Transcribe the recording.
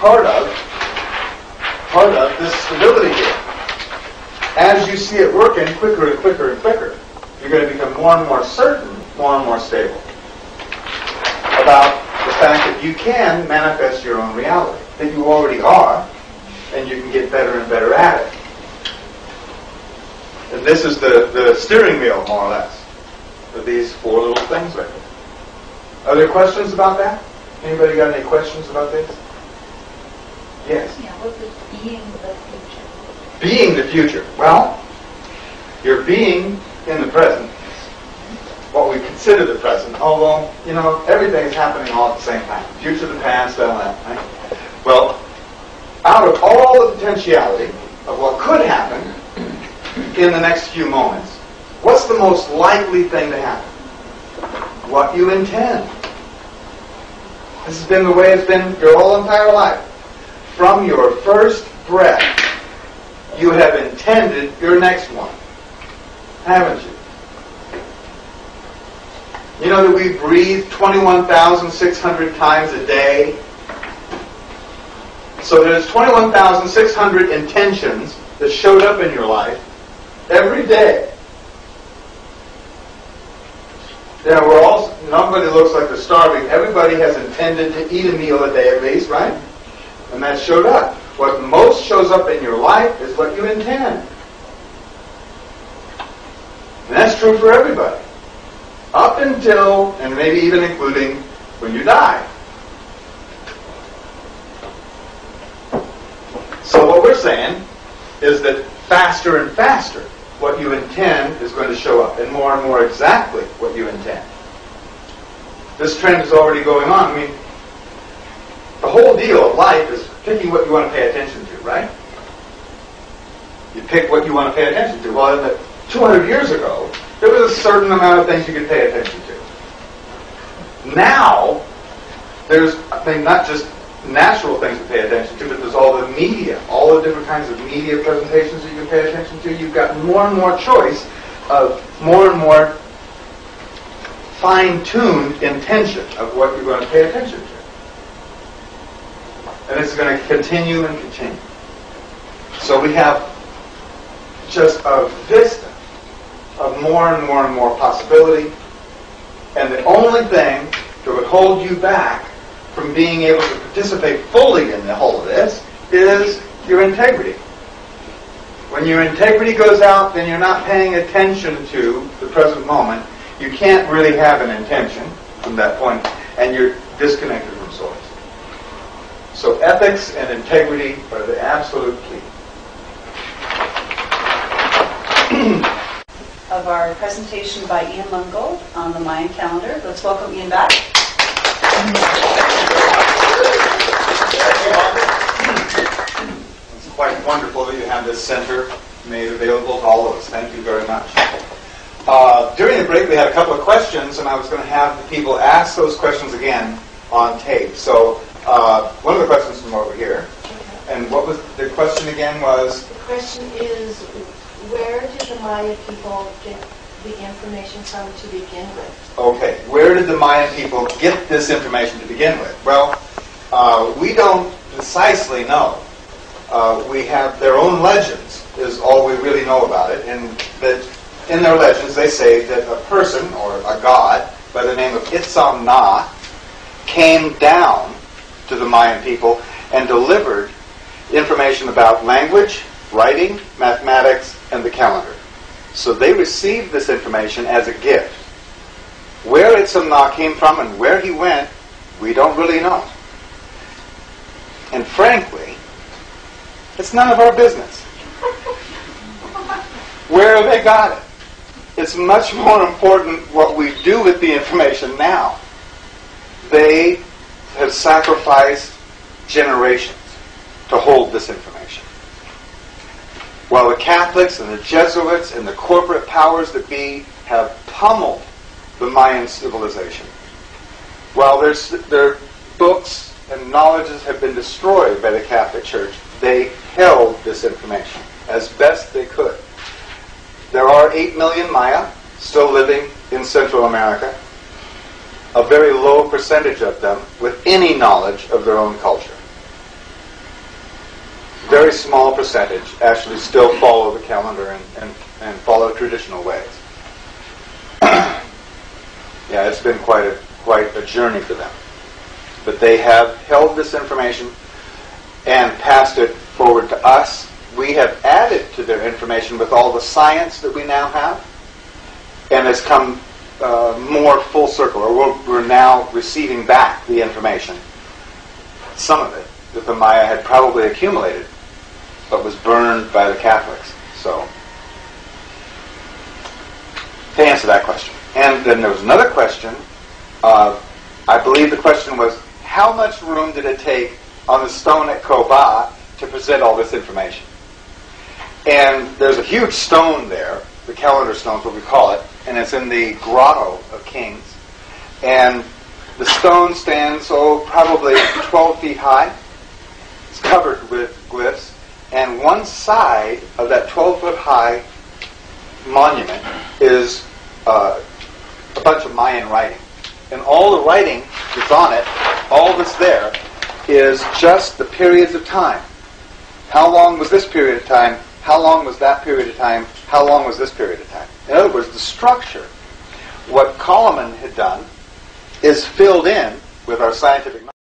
part of this stability here. As you see it working quicker and quicker and quicker, you're going to become more and more certain, more and more stable about the fact that you can manifest your own reality, that you already are, and you can get better and better at it. And this is the steering wheel, more or less, of these four little things right here. Are there questions about that? Anybody got any questions about this? Yes? Yeah, what is being the future? Being the future. Well, you're being in the present, what we consider the present, although, everything is happening all at the same time. Future, the past, all that, right? Well, out of all the potentiality of what could happen in the next few moments, what's the most likely thing to happen? What you intend. This has been the way it's been your whole entire life. From your first breath, you have intended your next one, haven't you? You know that we breathe 21,600 times a day? So there's 21,600 intentions that showed up in your life every day. Nobody looks like they're starving. Everybody has intended to eat a meal a day at least, right? And that showed up. What most shows up in your life is what you intend. And that's true for everybody. Up until, and maybe even including, when you die. So what we're saying is that faster and faster, what you intend is going to show up, and more exactly what you intend. This trend is already going on. I mean, the whole deal of life is picking what you want to pay attention to, right? You pick what you want to pay attention to. Well, 200 years ago, there was a certain amount of things you could pay attention to. Now, there's, not just natural things to pay attention to, but there's all the media, all the different kinds of media presentations that you can pay attention to. You've got more and more choice of more and more fine-tuned intention of what you're going to pay attention to. And it's going to continue and continue. So we have just a vista of more and more and more possibility. And the only thing that would hold you back from being able to participate fully in the whole of this is your integrity. When your integrity goes out, then you're not paying attention to the present moment. You can't really have an intention from that point, and you're disconnected from source. So ethics and integrity are the absolute key. Of our presentation by 20Lungold on the Mayan calendar. Let's welcome Ian back. It's quite wonderful that you have this center made available to all of us. Thank you very much. During the break, we had a couple of questions, and I was going to have the people ask those questions again on tape. So one of the questions from over here, and what was the question again was? The question is, where did the Maya people get the information from to begin with? Okay, where did the Mayan people get this information to begin with? Well, we don't precisely know. We have their own legends, is all we really know about it, and that in their legends they say that a person, or a god, by the name of Itzam Na, came down to the Mayan people and delivered information about language, writing, mathematics, and the calendar. So they received this information as a gift. Where Itzam Na came from and where he went, we don't really know. And frankly, it's none of our business. Where they got it. It's much more important what we do with the information now. They have sacrificed generations to hold this information. While the Catholics and the Jesuits and the corporate powers that be have pummeled the Mayan civilization. While their books and knowledges have been destroyed by the Catholic Church, they held this information as best they could. There are 8 million Maya still living in Central America, a very low percentage of them with any knowledge of their own culture. very small percentage actually still follow the calendar and follow traditional ways. Yeah, it's been quite a journey for them. But they have held this information and passed it forward to us. We have added to their information with all the science that we now have, and it's come more full circle, or we're now receiving back the information, some of it, that the Maya had probably accumulated, but was burned by the Catholics. So, to answer that question. And then there was another question. I believe the question was, how much room did it take on the stone at Koba to present all this information? And there's a huge stone there, the calendar stone is what we call it, and it's in the Grotto of Kings. And the stone stands, probably 12 feet high. It's covered with glyphs. And one side of that 12-foot high monument is a bunch of Mayan writing. And all the writing that's on it, all that's there, is just the periods of time. How long was this period of time? How long was that period of time? How long was this period of time? In other words, the structure. What Coleman had done is filled in with our scientific knowledge.